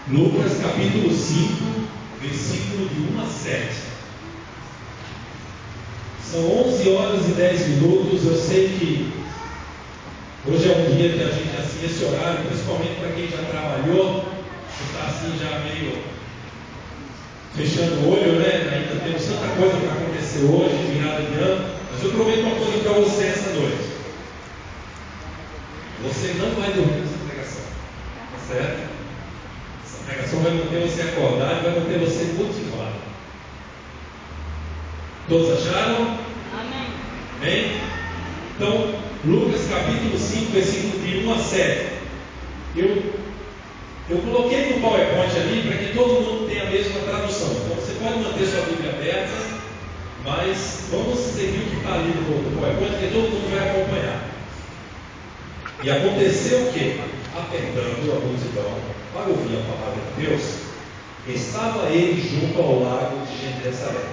Lucas capítulo 5, versículo de 1 a 7. São 11 horas e 10 minutos. Eu sei que hoje é um dia que a gente, assim, esse horário, principalmente para quem já trabalhou, está assim já meio fechando o olho, né? Ainda temos tanta coisa para acontecer hoje, virada de ano. Mas eu prometo uma coisa para você essa noite: você não vai dormir nessa pregação, tá certo? A pregação vai manter você acordado e vai manter você motivado. Todos acharam? Amém. Amém? Então, Lucas capítulo 5, versículo de 1 a 7. Eu coloquei no PowerPoint ali para que todo mundo tenha a mesma tradução. Então você pode manter sua Bíblia aberta, mas vamos seguir o que está ali no PowerPoint, porque todo mundo vai acompanhar. E aconteceu o quê? Apertando a multidão para ouvir a palavra de Deus, estava ele junto ao lago de Genezaré.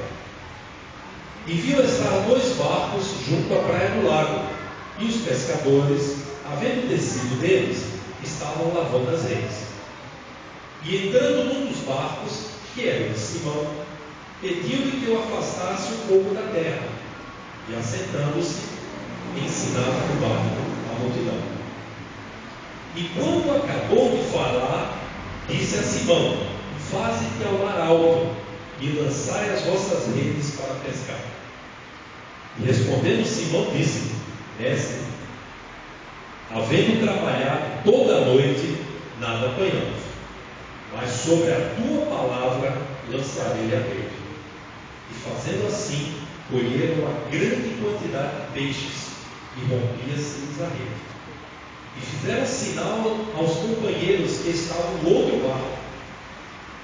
E viu estar 2 barcos junto à praia do lago, e os pescadores, havendo descido deles, estavam lavando as redes. E entrando num dos barcos, que era o de Simão, pediu-lhe que o afastasse um pouco da terra, e assentando-se, ensinava no barco a multidão. E quando acabou de falar, disse a Simão: faze-te ao mar alto, e lançai as vossas redes para pescar. E respondendo Simão, disse: mestre, havendo trabalhado toda a noite, nada apanhamos, mas sobre a tua palavra lançarei a rede. E fazendo assim, colheram uma grande quantidade de peixes, e rompia-se-lhes a rede. E fizeram sinal aos companheiros que estavam no outro barco,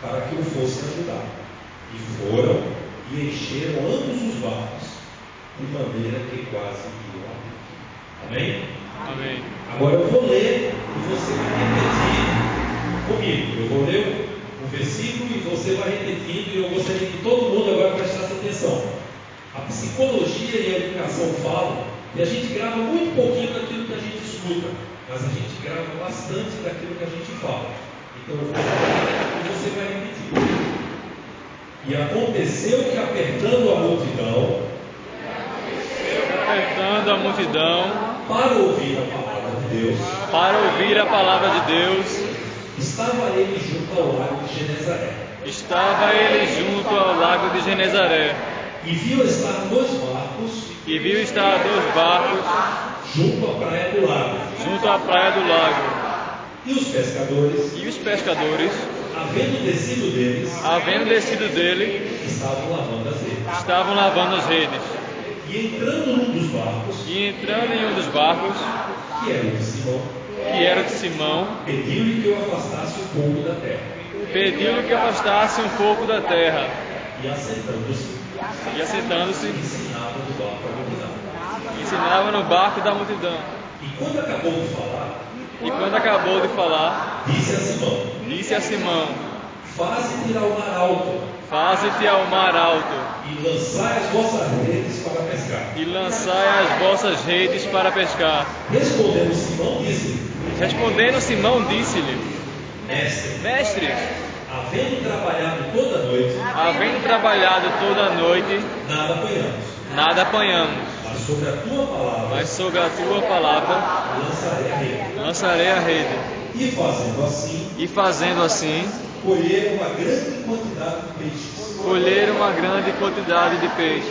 para que o fossem ajudar. E foram e encheram ambos os barcos, de maneira que quase iam a pique. Amém? Amém. Agora eu vou ler e você vai repetir comigo. Eu vou ler o versículo e você vai repetindo, e eu gostaria que todo mundo agora prestasse atenção. A psicologia e a educação falam que a gente grava muito pouquinho daquilo que a gente escuta, mas a gente grava bastante daquilo que a gente fala. Então eu vou falar e você vai repetir. E aconteceu que apertando a multidão, para ouvir a palavra de Deus, estava ele junto ao lago de Genezaré. E viu estar 2 barcos junto à praia do lago. E os pescadores, havendo descido dele, estavam lavando as redes. E entrando em um dos barcos, que era o de Simão, pediu-lhe que o afastasse um pouco da terra. E assentando-se, ensinava no barco da multidão. E quando acabou de falar, disse a Simão: faze-te ao mar alto, e lançai as vossas redes para pescar. Respondendo Simão disse-lhe: mestre, havendo trabalhado toda a noite, nada apanhamos. Mas sobre a tua palavra lançarei a rede. E fazendo assim, colheram uma grande quantidade de peixes.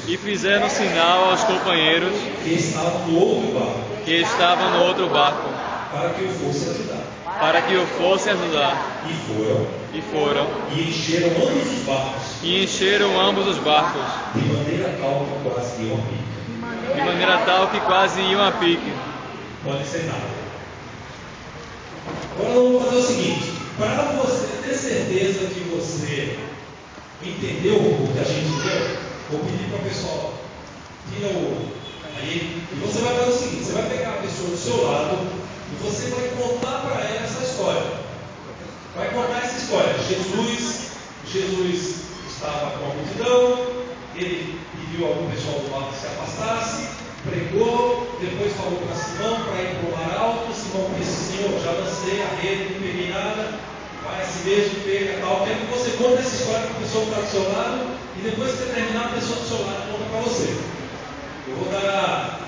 E fizeram sinal aos companheiros que estavam no outro barco, para que o fosse ajudar. E foram e encheram ambos os barcos, de maneira tal que quase iam a pique. Pode ser nada. Agora vamos fazer o seguinte: para você ter certeza que você entendeu o que a gente deu, vou pedir para o pessoal tira o. Aí, e você vai fazer o seguinte: você vai pegar a pessoa do seu lado e você vai contar para ela essa história. Vai contar essa história. Jesus estava com a multidão, ele pediu ao pessoal do lado que se afastasse, pregou, depois falou para Simão para ir para o mar alto. Simão disse: Senhor, já lancei a rede, não peguei nada, vai assim mesmo, pega tal. Quero que você conte essa história para a pessoa que está do seu lado, e depois que você terminar, a pessoa do seu lado conta para você. Eu vou dar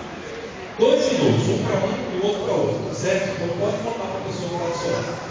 2 minutos, um para um e o outro para o outro, tá certo? Então pode contar para a pessoa que está do seu lado.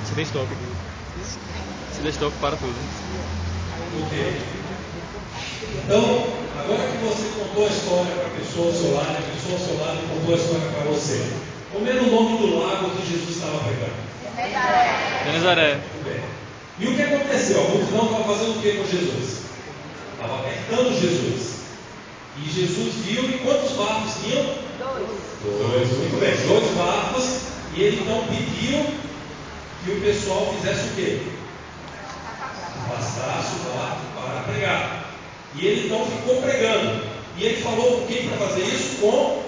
Se der stop aqui. Se der stop, para tudo. Ok. Então, agora que você contou a história para a pessoa ao seu lado, a pessoa ao seu lado contou a história para você. Como era o nome do lago que Jesus estava pregando? Genezaré. Muito bem. E o que aconteceu? A multidão estava fazendo o que com Jesus? Estava apertando Jesus. E Jesus viu, e quantos barcos tinham? 2. Muito bem, 2 barcos. E ele então pediu que o pessoal fizesse o quê? Afastasse o barco para pregar. E ele então ficou pregando. E ele falou com quem para fazer isso? Com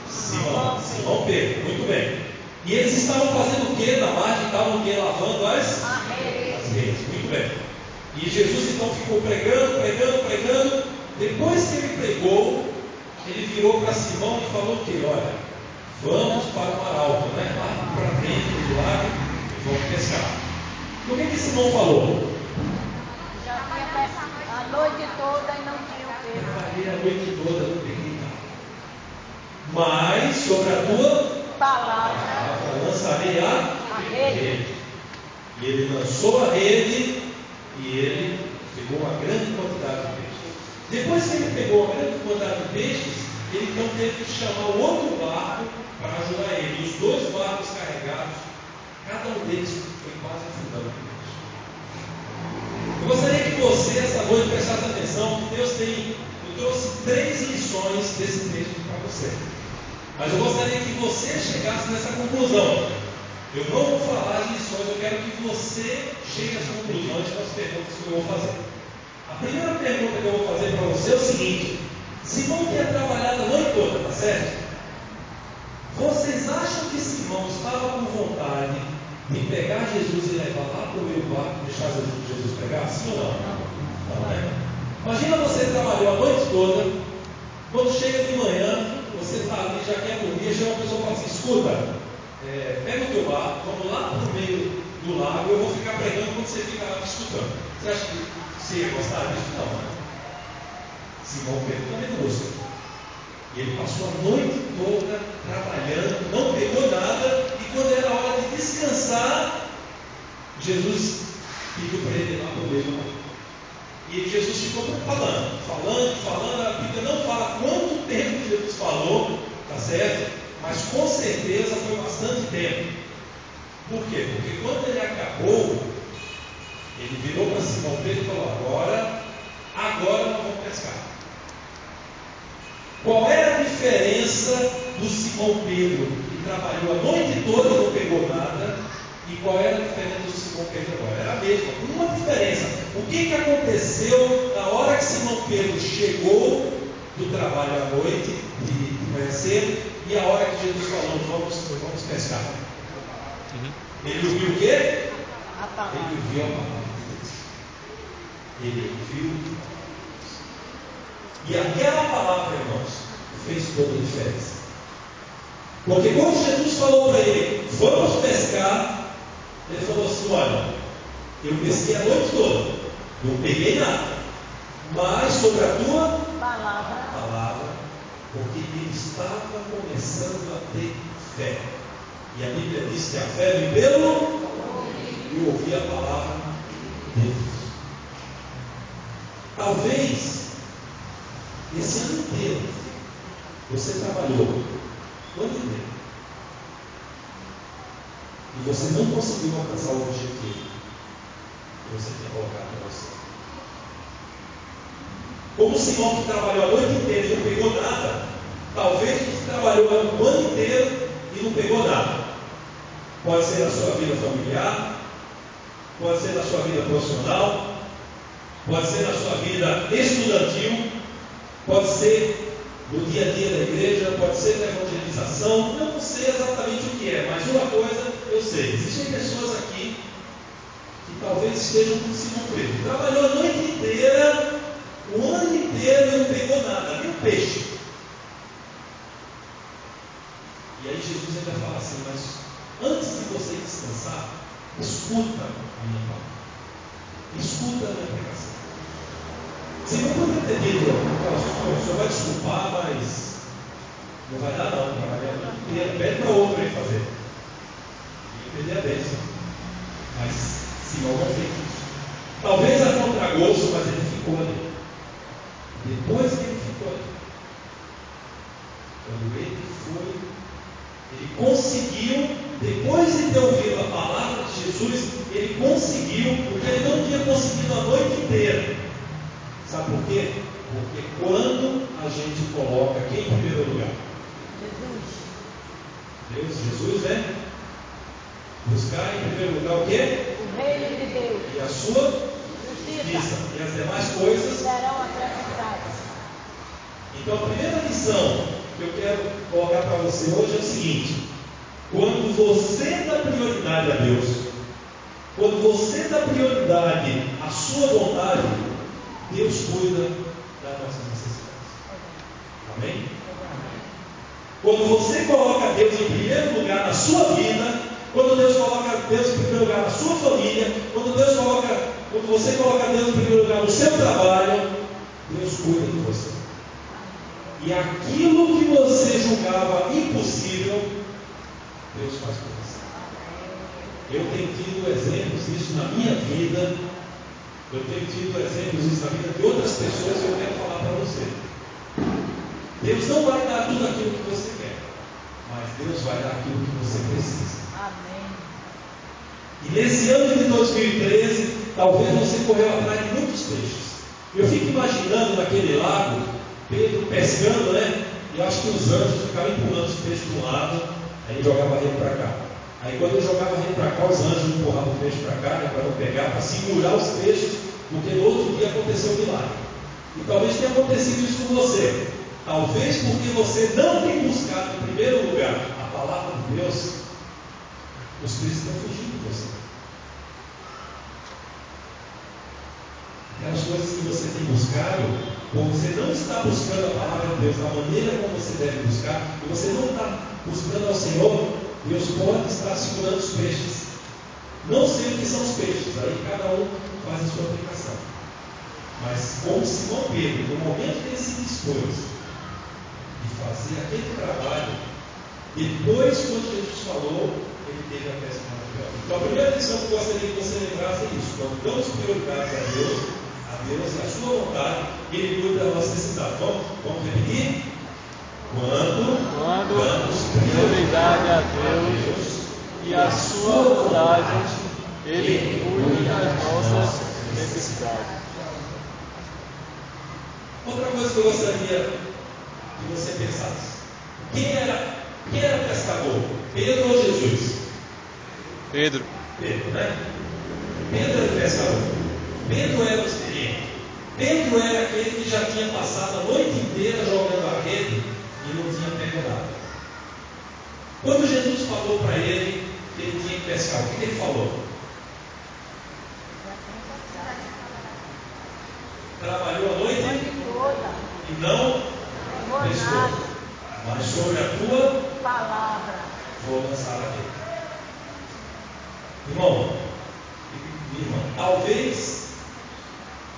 Simão Pedro. Muito bem. E eles estavam fazendo o quê? Na margem estavam o quê? Lavando as redes. Muito bem. E Jesus então ficou pregando. Depois que ele pregou, ele virou para Simão e falou o quê? Olha, vamos para o mar alto, né? Lá para dentro do lago e vamos pescar. O que Simão falou? Já tinha pescado a noite toda e não tinha o peixe. Trabalhei a noite toda, não peguei nada. Mas sobre a tua palavra lançarei a rede. E ele lançou a rede e ele pegou uma grande quantidade de peixes. Depois que ele pegou uma grande quantidade de peixes, ele então teve que chamar o outro barco para ajudar ele. E os 2 barcos carregados, cada um deles foi quase afundando. Eu gostaria que você, esta noite, prestasse atenção que eu trouxe 3 lições desse texto para você. Mas eu gostaria que você chegasse nessa conclusão. Eu não vou falar as lições, eu quero que você chegue às conclusões com as perguntas que eu vou fazer. A primeira pergunta que eu vou fazer para você é o seguinte: Simão tinha trabalhado a noite toda, tá certo? Vocês acham que Simão estava com vontade de pegar Jesus e levar lá para o meio do barco e deixar Jesus pegar? Sim ou não? Não, né? Imagina você trabalhou a noite toda, quando chega de manhã, você está ali, já quer dormir, chega uma pessoa e fala assim: escuta, pega o teu barco, vamos lá para o meio do lago, eu vou ficar pregando quando você fica lá me escutando. Você acha que você ia gostar disso? Não, né? Simão Pedro também não gostou. E ele passou a noite toda trabalhando, não pegou nada, e quando era hora de descansar, Jesus pediu para ele ir lá para o meio do lago. E Jesus ficou falando, a Bíblia não fala quanto tempo Jesus falou, tá certo? Mas com certeza foi bastante tempo. Por quê? Porque quando ele acabou, ele virou para Simão Pedro e falou: agora nós vamos pescar. Qual era a diferença do Simão Pedro, que trabalhou a noite toda e não pegou nada, e qual era a diferença do Simão Pedro agora? Era a mesma, uma diferença. O que aconteceu na hora que Simão Pedro chegou do trabalho à noite, de manhã cedo, e a hora que Jesus falou: vamos pescar? Ele ouviu o quê? A palavra. Ele ouviu a palavra de Deus. Ele ouviu. E aquela palavra, irmãos, fez toda a diferença. Porque quando Jesus falou para ele: vamos pescar, ele falou assim: olha, eu pesquei a noite toda, não peguei nada, mas sobre a tua palavra, porque ele estava começando a ter fé. E a Bíblia diz que a fé vem pelo e ouvir a palavra de Deus. Talvez esse ano inteiro você trabalhou o ano inteiro e você não conseguiu alcançar o objetivo que você tinha colocado para você. Como o Simão, que trabalhou a noite inteira e não pegou nada, talvez você trabalhou o ano inteiro e não pegou nada. Pode ser na sua vida familiar, pode ser na sua vida profissional, pode ser na sua vida estudantil, pode ser no dia a dia da igreja, pode ser na evangelização. Eu não sei exatamente o que é, mas uma coisa eu sei: existem pessoas aqui que talvez estejam com Simão Pedro. Trabalhou a noite inteira, o ano inteiro e não pegou nada, nem um peixe. E aí Jesus ainda fala assim: mas antes de você descansar, escuta a minha palavra, escuta a minha pregação. Você não pode ter dito: o senhor vai desculpar, mas não vai dar não, trabalhar a noite inteira, pede para outro aí fazer. E perder a bênção. Mas Simão não fez isso. Talvez a contragosto, mas ele ficou ali. Depois que ele ficou ali, quando ele foi, ele conseguiu, depois de ter ouvido a palavra de Jesus, ele conseguiu, porque ele não tinha conseguido a noite inteira. Sabe por quê? Porque quando a gente coloca quem em primeiro lugar? Jesus, né? Buscar em primeiro lugar o quê? O reino de Deus. E a sua justiça. E as demais coisas serão acrescentadas. Então a primeira lição que eu quero colocar para você hoje é o seguinte: quando você dá prioridade a Deus, quando você dá prioridade à sua vontade, Deus cuida das nossas necessidades. Amém? Quando você coloca Deus em primeiro lugar na sua vida, quando Deus coloca Deus em primeiro lugar na sua família, quando você coloca Deus em primeiro lugar no seu trabalho, Deus cuida de você. E aquilo que você julgava impossível, Deus faz por você. Eu tenho tido exemplos disso na minha vida. Eu tenho tido exemplos disso na vida de outras pessoas que eu quero falar para você. Deus não vai dar tudo aquilo que você quer, mas Deus vai dar aquilo que você precisa. Amém. E nesse ano de 2013, talvez você correu atrás de muitos peixes. Eu fico imaginando naquele lago, Pedro pescando, né? E eu acho que os anjos ficavam empurrando os peixes para um lado, aí ele jogava a rede para cá. Aí quando ele jogava a rede para cá, os anjos empurravam o peixe para cá, né, para não pegar, para segurar os peixes, porque no outro dia aconteceu um milagre. E talvez tenha acontecido isso com você. Talvez porque você não tem buscado em primeiro lugar a palavra de Deus, os peixes estão fugindo de você. Aquelas coisas que você tem buscado, ou você não está buscando a palavra de Deus da maneira como você deve buscar, e você não está buscando ao Senhor, Deus pode estar segurando os peixes. Não sei o que são os peixes, aí cada um faz a sua aplicação. Mas como Simão Pedro, no momento que ele se dispôs de fazer aquele trabalho, depois, quando Jesus falou, ele teve a pesca maravilhosa. Então, a primeira lição que eu gostaria que você lembrasse é isso: quando damos prioridades a Deus e a sua vontade, Ele cuida da nossa necessidade. Vamos repetir? Quando damos prioridade a Deus e a sua vontade, Ele cuida das nossas necessidades. Outra coisa que eu gostaria que você pensasse: quem era pescador? Pedro ou Jesus? Pedro, né? Pedro era o pescador. Pedro era o experiente. Pedro era aquele que já tinha passado a noite inteira jogando a rede e não tinha pego nada. Quando Jesus falou para ele que ele tinha que pescar, o que ele falou? Trabalhou a noite e não pescou. Mas sobre a tua palavra vou lançar a rede. Irmão, irmã, talvez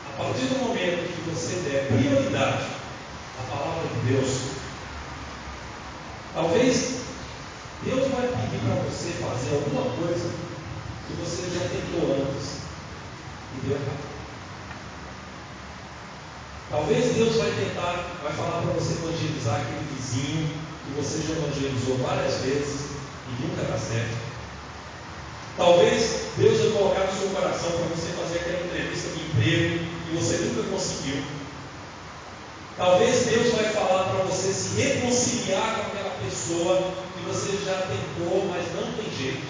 a partir do momento que você der prioridade à palavra de Deus, talvez Deus vai pedir para você fazer alguma coisa que você já tentou antes e deu errado. Talvez Deus vai falar para você evangelizar aquele vizinho que você já evangelizou várias vezes e nunca dá certo. Talvez Deus vai colocar no seu coração para você fazer aquela entrevista de emprego que você nunca conseguiu. Talvez Deus vai falar para você se reconciliar com aquela pessoa que você já tentou, mas não tem jeito.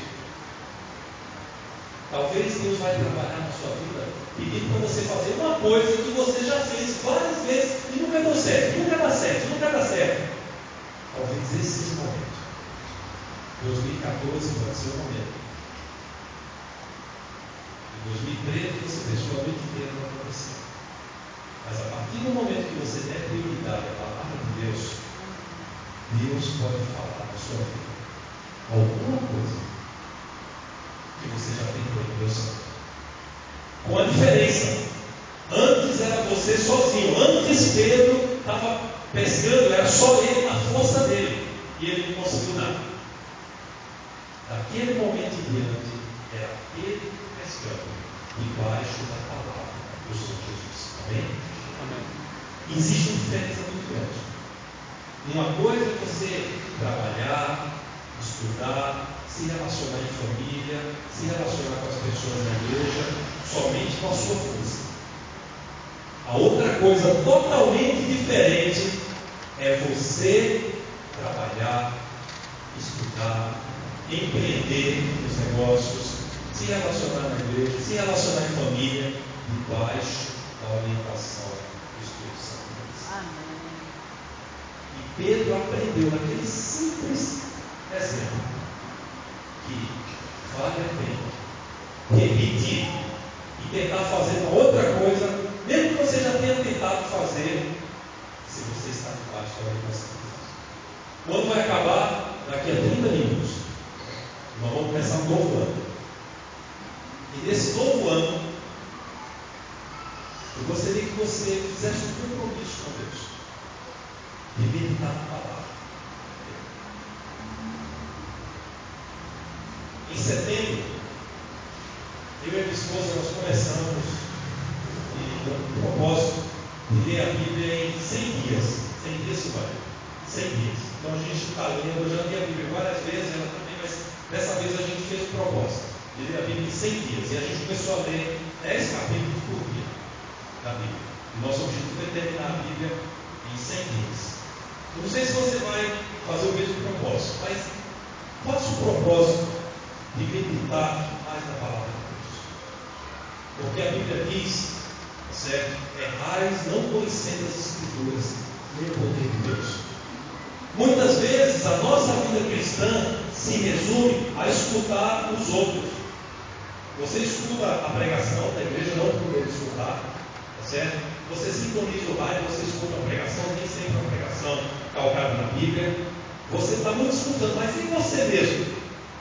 Talvez Deus vai trabalhar na sua vida pedindo para você fazer uma coisa que você já fez várias vezes e nunca deu certo, nunca dá certo, nunca dá certo. Talvez esse seja o momento. 2014 pode ser o momento. Em 2013 você deixou a noite inteira para acontecer. Mas a partir do momento que você der prioridade à palavra de Deus, Deus pode falar na sua vida alguma coisa que você já tentou e deu certo. Com a diferença: antes era você sozinho. Antes Pedro estava pescando, era só ele na força dele, e ele não conseguiu nada. Daquele momento em diante, era Pedro pescando debaixo da palavra do Senhor Jesus. Amém? amém. Existe uma diferença muito grande. Uma coisa é você trabalhar, estudar, se relacionar em família, se relacionar com as pessoas na igreja, somente com a sua força. A outra coisa totalmente diferente é você trabalhar, estudar, empreender nos negócios, se relacionar na igreja, se relacionar em família, debaixo da orientação do Espírito Santo. Amém. E Pedro aprendeu naquele simples exemplo que vale a pena repetir e tentar fazer uma outra coisa, mesmo que você já tenha tentado fazer, se você está debaixo da orientação de Deus. O ano vai acabar daqui a 30 minutos. Nós vamos começar um novo ano. E nesse novo ano, eu gostaria que você fizesse um compromisso com Deus de meditar na palavra. Em setembro, eu e a minha esposa nós começamos um propósito de ler a Bíblia em 100 dias. 100 dias, Silvânia? 100 dias. Então a gente está lendo, eu já li a Bíblia várias vezes, ela também, mas dessa vez a gente fez o propósito de ler a Bíblia em 100 dias. E a gente começou a ler 10 capítulos por dia da Bíblia. E nosso objetivo é terminar a Bíblia em 100 dias. Eu não sei se você vai fazer o mesmo propósito, mas faça o propósito de meditar mais na palavra de Deus. Porque a Bíblia diz, certo? Errais não conhecendo as Escrituras, nem o poder de Deus. Muitas vezes a nossa vida cristã se resume a escutar os outros. Você escuta a pregação da igreja, não por poder escutar, certo? Você sintoniza o rádio, você escuta a pregação, nem sempre a pregação calcada na Bíblia. Você está muito escutando, mas e você mesmo?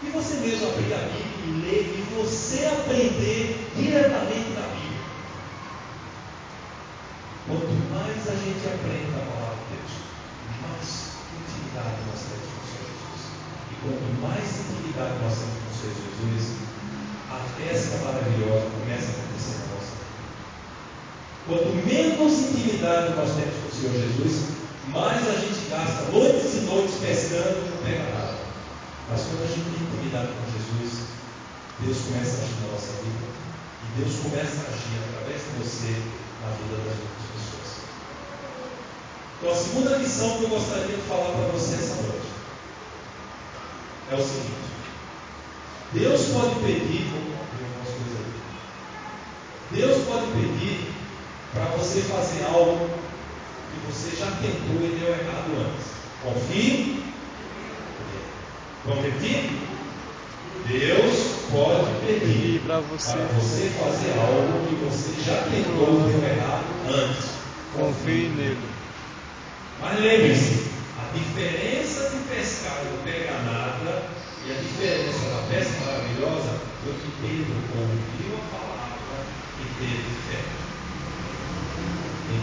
E você mesmo abrir a Bíblia e ler, e você aprender diretamente da Bíblia. Quanto mais a gente aprende a palavra de Deus, mais intimidade nós temos com o Senhor Jesus. E quanto mais intimidade nós temos com o Senhor Jesus, a festa maravilhosa começa a acontecer na nossa vida. Quanto menos intimidade nós temos com o Senhor Jesus, mais a gente gasta noites e noites pescando e não pega nada. Mas quando a gente tem intimidade com Jesus, Deus começa a agir na nossa vida. E Deus começa a agir através de você na vida das outras pessoas. Então a segunda lição que eu gostaria de falar para você essa noite é o seguinte: Deus pode pedir, Deus pode pedir para você fazer algo que você já tentou e deu errado antes. Confie. Vamos repetir? Deus pode pedir para você fazer algo que você já tentou e deu errado antes. Confie nele. Mas lembre-se, a diferença de pescar e não pegar nada e a diferença da pesca maravilhosa foi que Pedro ouviu a palavra e teve fé.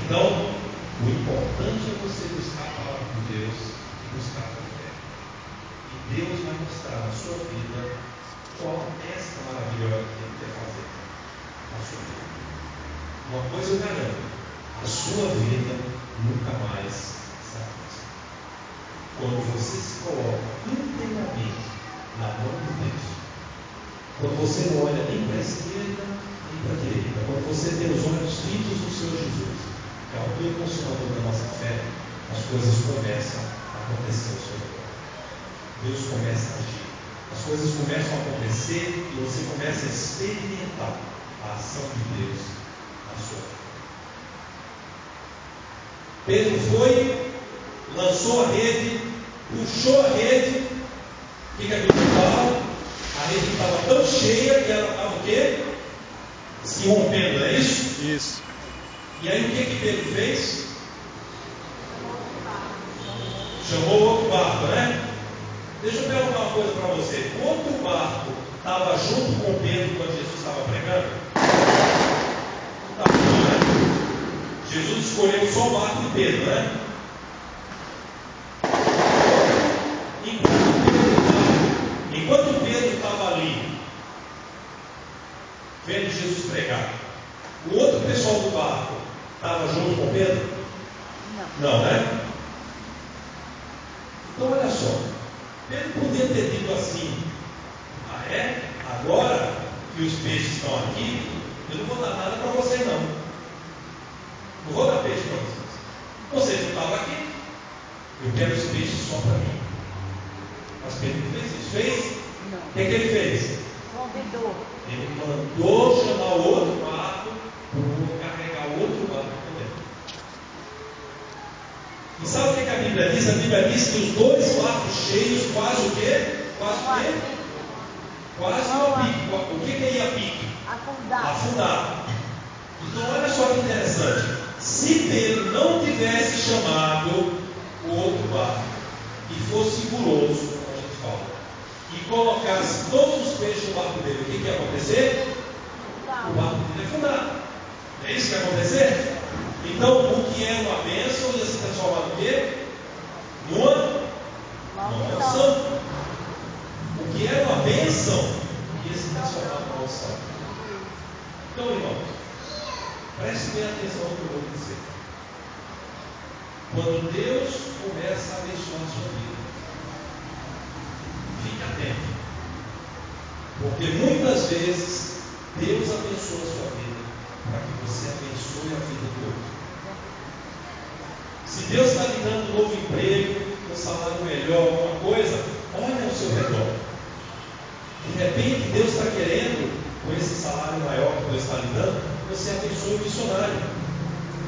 Então, o importante é você buscar a palavra de Deus e buscar a fé. E Deus vai mostrar na sua vida qual pesca maravilhosa que Ele quer fazer na sua vida. Uma coisa eu garanto: a sua vida nunca mais será a mesma. Quando você se coloca inteiramente na mão de Deus, quando você não olha nem para a esquerda nem para a direita, quando você tem os olhos fitos no Senhor Jesus, que é o autor e consumador da nossa fé, as coisas começam a acontecer ao seu redor. Deus começa a agir. As coisas começam a acontecer e você começa a experimentar a ação de Deus na sua vida. Pedro foi, lançou a rede, puxou a rede. O que a Bíblia fala? A rede estava tão cheia que ela estava o quê? Se rompendo, não é isso? Isso. E aí o que Pedro fez? Chamou outro barco, né? Deixa eu perguntar uma coisa para você. O outro barco estava junto com Pedro quando Jesus estava pregando? Não estava, né? Jesus escolheu só o barco de Pedro, né? Enquanto Pedro estava ali, vendo Jesus pregar, o outro pessoal do barco estava junto com Pedro? Não, né? Então olha só, Pedro podia ter dito assim: ah é? Agora que os peixes estão aqui, eu não vou dar nada para vocês não. Não vou dar peixe para vocês. Vocês não estavam aqui. Eu quero os peixes só para mim. Mas Pedro não fez isso. Fez? Não. O que ele fez? Convidou. Ele mandou chamar o outro barco para carregar o outro barco também. E sabe o que a Bíblia diz? A Bíblia diz que os dois barcos cheios, quase o quê? Quase o quê? Quase a pique. O que é ir a pique? Afundar. Então olha só que interessante. Se Pedro não tivesse chamado o outro barco e fosse guloso, como a gente fala, e colocasse todos os peixes no barco dele, o que ia acontecer? O barco dele ia afundar. É isso que ia acontecer? Então, o que é uma bênção ia se transformar no quê? Numa maldição. O que é uma bênção ia se transformar numa maldição. Então, irmãos, preste bem atenção no que eu vou dizer. Quando Deus começa a abençoar a sua vida, fique atento. Porque muitas vezes Deus abençoa a sua vida para que você abençoe a vida do outro. Se Deus está lhe dando um novo emprego, um salário melhor, alguma coisa, olha ao seu redor. De repente Deus está querendo, com esse salário maior que Deus está lhe dando, você abençoe o missionário.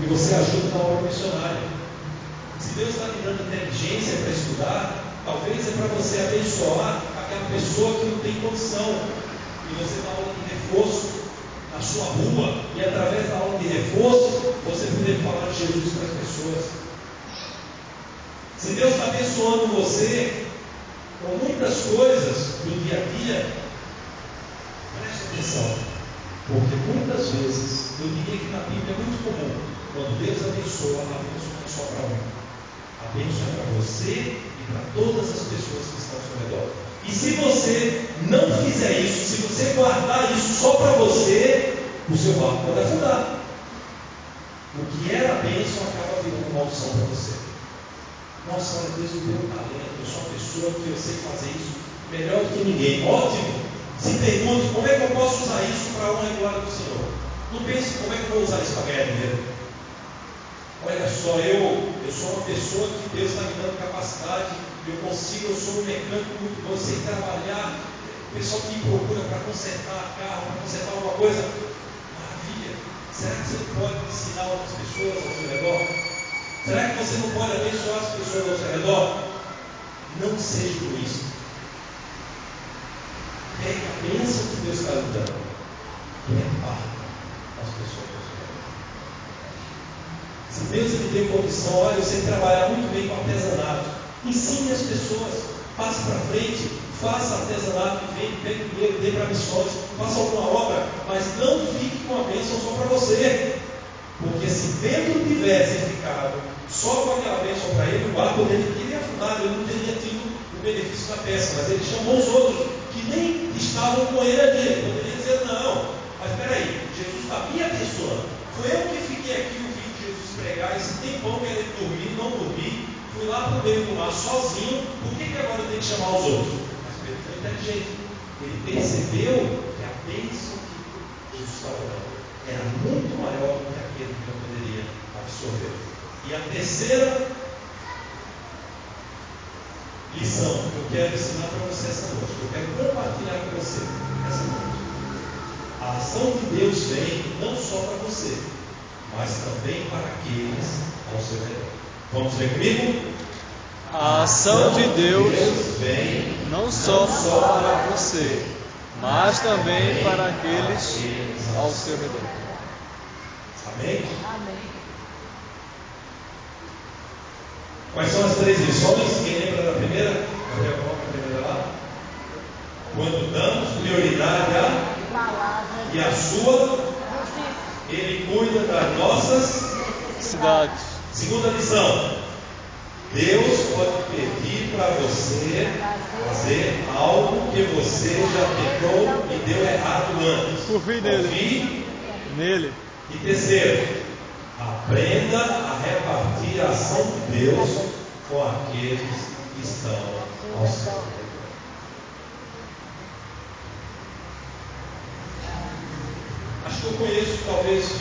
E você ajuda na obra missionária. Se Deus está lhe dando inteligência para estudar, talvez é para você abençoar aquela pessoa que não tem condição. E você dá aula de reforço. na sua rua e através da aula de reforço, você poder falar de Jesus para as pessoas. Se Deus está abençoando você com muitas coisas do dia a dia, preste atenção, porque muitas vezes, eu diria que na Bíblia é muito comum, quando Deus abençoa, a bênção não é só para um, a bênção é para você e para todas as pessoas que estão ao seu redor. E se você não fizer isso, se você guardar isso só para você, o seu barco pode afundar. O que era a bênção acaba virando maldição para você. Nossa, olha, Deus me deu um talento, eu sou uma pessoa que eu sei fazer isso melhor do que ninguém. Ótimo! Se pergunte, como é que eu posso usar isso para a honra e glória do Senhor? Não pense, como é que eu vou usar isso para ganhar dinheiro? Olha só, eu sou uma pessoa que Deus está me dando capacidade, eu sou um mecânico muito bom, sei trabalhar, o pessoal que me procura para consertar carro, para consertar alguma coisa, maravilha. Será que você não pode ensinar outras pessoas ao seu redor? Será que você não pode abençoar as pessoas ao seu redor? Não seja egoísta. Pegue a bênção que Deus está lhe dando e reparta as pessoas ao seu redor. Se Deus lhe deu condição, olha, eu sei trabalhar muito bem com artesanato, ensine as pessoas, passe para frente, faça artesanato, pegue dinheiro, dê para missões, faça alguma obra, mas não fique com a bênção só para você. Porque se Pedro tivesse ficado só com aquela bênção para ele, o barco dele teria afundado, ele não teria tido o benefício da peça, mas ele chamou os outros que nem estavam com ele ali. Ele poderia dizer, não, mas espera aí, Jesus está me abençoando. Foi eu que fiquei aqui ouvindo Jesus pregar esse tempão querendo dormir, não dormi, fui lá para o meio do mar sozinho, por que agora eu tenho que chamar os outros? Mas Pedro foi inteligente, ele percebeu que a bênção que Jesus estava dando era muito maior do que aquele que eu poderia absorver. E a terceira lição que eu quero ensinar para você essa noite, que eu quero compartilhar com você essa noite. A ação de Deus vem não só para você, mas também para aqueles ao seu redor. Vamos ver comigo? A ação de Deus vem não só para você, mas também para aqueles ao seu redor. Amém? Amém. Quais são as 3 lições? Quem lembra da primeira? Gabriel, coloca a primeira lá. Quando damos prioridade e a sua, Ele cuida das nossas Cidades. Segunda lição. Deus pode pedir para você fazer algo que você já tentou e deu errado antes. Confie nele. E terceiro, aprenda a repartir a ação de Deus com aqueles que estão ao seu redor. Acho que eu conheço talvez 20%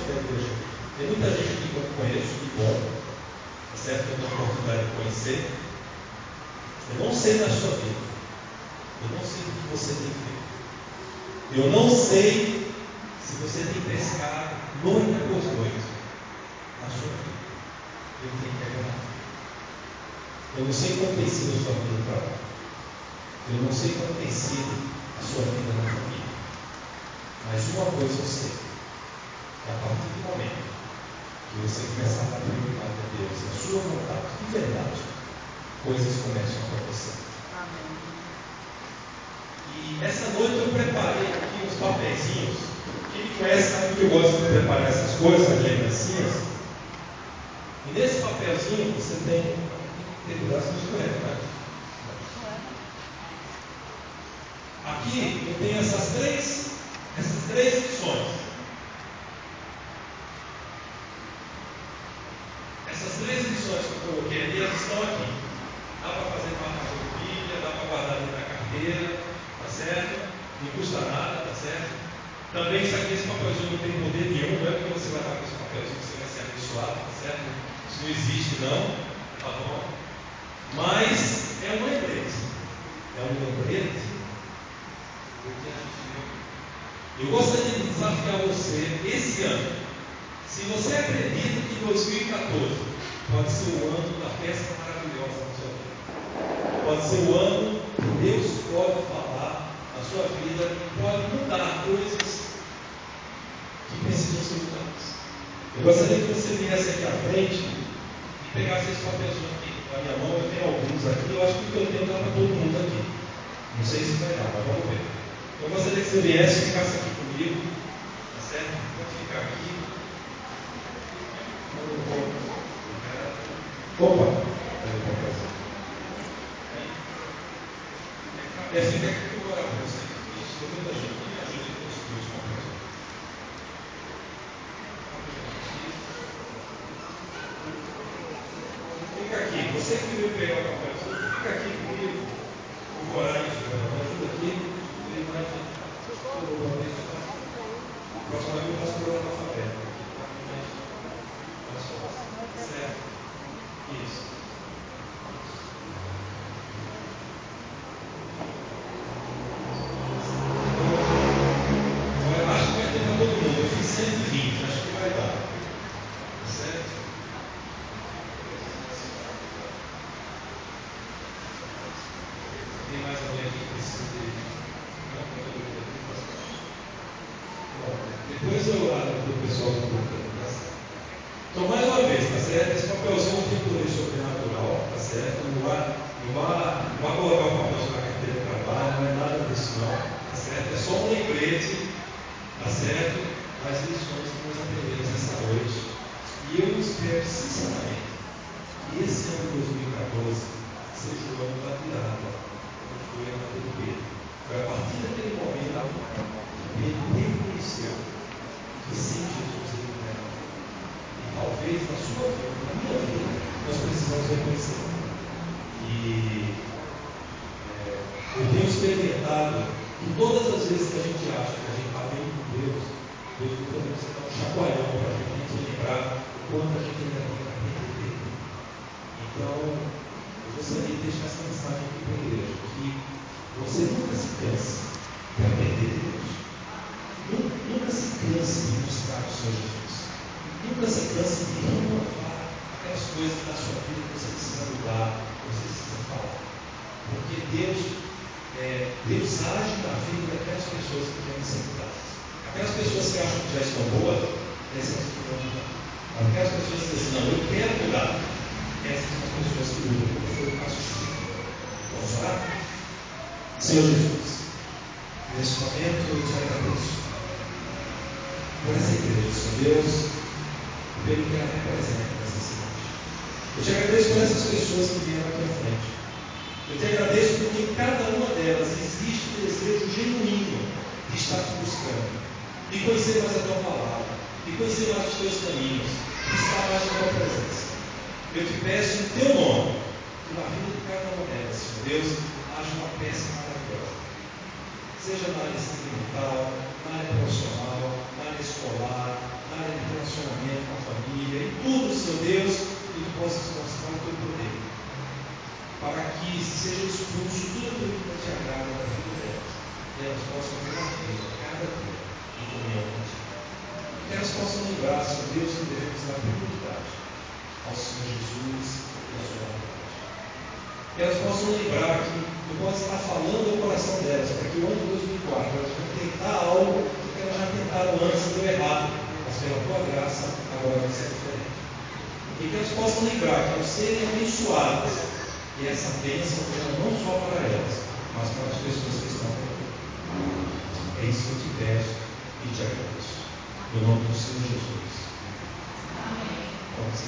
da igreja. Tem muita gente aqui que eu conheço, que bom. É certo que eu tenho a oportunidade de conhecer. Eu não sei da sua vida. Eu não sei o que você tem feito. Eu não sei se você tem pescado noite após noite na sua vida. Eu tenho que agradar. Eu não sei como tem sido a sua vida no trabalho. Eu não sei como tem sido a sua vida na família. Mas uma coisa eu sei. Que a partir do momento que você começar a dar prioridade a Deus, a sua vontade de verdade, coisas começam a acontecer. Amém. E essa noite eu preparei aqui uns papeizinhos. Quem me conhece sabe que eu gosto de preparar essas coisas, as lembrancinhas. E nesse papelzinho você tem cuidado com isso, né? Aqui eu tenho essas três lições. Essas 3 lições que eu coloquei ali, elas estão aqui. Dá para fazer parte da Bíblia, dá para guardar dentro da carteira, tá certo? Não custa nada, tá certo? Também isso aqui, esse papelzinho não tem poder nenhum, não é porque você vai estar com esse papelzinho que você vai ser abençoado, tá certo? Isso não existe não, tá bom? Mas é um lembrete. É um lembrete do que a gente viu. Eu gostaria de desafiar você esse ano. Se você acredita que 2014 pode ser o ano da festa maravilhosa na sua vida, pode ser o ano que Deus pode falar na sua vida e pode mudar coisas possibilidades. Eu gostaria que você viesse aqui à frente e pegasse esse papelzinho aqui na minha mão. Eu tenho alguns aqui, eu acho que o que eu tenho dá para todo mundo aqui. Não sei se vai dar, mas vamos ver. Eu gostaria que você viesse e ficasse aqui comigo, tá certo? Pode ficar aqui. Opa! É assim que eu vou orar para você. Tem muita gente que me ajuda a construir os papéis. Fica aqui. Você que veio pegar o papel, fica aqui comigo. Eu vou orar isso. Me ajuda aqui. Próxima vez eu posso provar o alfabeto. Certo? Isso. Eu acho que vai ter para todo mundo. Eu fiz 120, acho que vai dar. Certo? Tem mais alguém aqui que precisa de. Depois eu olho para o pessoal do grupo, tá certo? Então, mais uma vez, tá certo? Esse papelzinho tem poder sobrenatural, tá certo? Não vá colocar o papelzinho na carteira de trabalho, não é nada disso, não, tá certo? É só um lembrete, tá certo? Das lições que nós aprendemos essa noite. E eu espero, sinceramente, que esse ano de 2014 seja o ano da virada, como foi a do Pedro. Foi a partir daquele momento que Pedro reconheceu que sem Jesus ele não era. E talvez na sua vida, na minha vida, nós precisamos reconhecer. E eu tenho experimentado que todas as vezes que a gente acha que a gente está bem com Deus também precisa dar um chacoalhão para a gente lembrar o quanto a gente ainda tem que aprender dele. Então, eu gostaria de deixar essa mensagem aqui para a igreja, que você nunca se canse de aprender de Deus. Nunca se canse de buscar o Senhor Jesus. Nunca se canse de renovar aquelas coisas da sua vida que você precisa mudar, que você precisa falar. Porque Deus age na vida daquelas pessoas que querem ser mudadas. Aquelas pessoas que acham que já estão boas, essas que vão mudar. Aquelas pessoas que dizem, não, eu quero mudar, essas são as pessoas que mudam, porque foi o caso de Deus. Vamos orar? Senhor Jesus, nesse momento eu te agradeço por essa igreja, Senhor Deus, pelo que ela representa nessa cidade. Eu te agradeço por essas pessoas que vieram aqui à frente. Eu te agradeço porque em cada uma delas existe um desejo genuíno de estar te buscando, de conhecer mais a tua palavra, de conhecer mais os teus caminhos, de estar mais na tua presença. Eu te peço em teu nome, que na vida de cada uma delas, Senhor Deus, haja uma peça maravilhosa. Seja na área sentimental, na área profissional, na área escolar, na área de relacionamento com a família, em tudo, Senhor Deus, que tu possas mostrar o teu poder, para que seja expulso tudo aquilo que não te agrada da vida delas, e elas possam ter uma vida cada dia em comunhão contigo. Que elas possam lembrar, Senhor Deus, que devemos dar prioridade ao Senhor Jesus e à sua vontade. Que elas possam lembrar que tu podes estar falando ao coração delas, para que o ano de 2004 elas vão tentar algo que elas já tentaram antes e deu errado, mas pela tua graça agora vai ser diferente. E que elas possam lembrar que ao serem abençoadas, e essa bênção venha não só para elas, mas para as pessoas que estão comigo. É isso que eu te peço e te agradeço. No nome do Senhor Jesus. Amém. Vamos